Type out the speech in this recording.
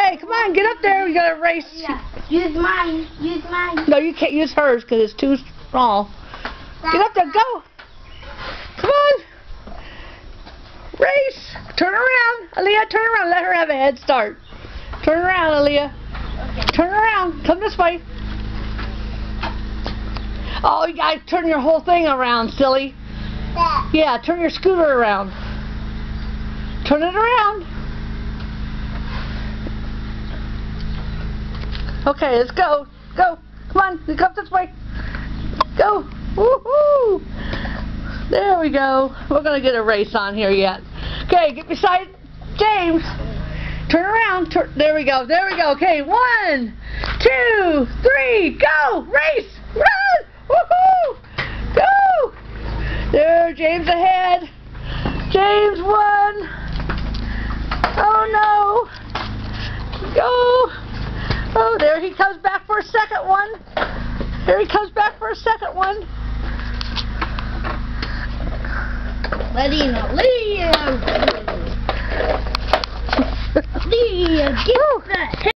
Okay, come on, get up there. We got to race. Yeah. Use mine. Use mine. No, you can't use hers because it's too small. Get up there. Go. Come on. Race. Turn around. Aaliyah, turn around. Let her have a head start. Turn around, Aaliyah. Okay. Turn around. Come this way. Oh, you got to turn your whole thing around, silly. That. Yeah, turn your scooter around. Turn it around. Okay, let's go. Go. Come on. You come this way. Go. Woohoo! There we go. We're going to get a race on here yet. Okay, get beside James. Turn around. There we go. There we go. Okay, 1, 2, 3, go. Race. Run. Woohoo! Go. There, James ahead. James won. Oh no. Go. Oh, there he comes back for a second one. Here he comes back for a second one. Letting Aaliyah.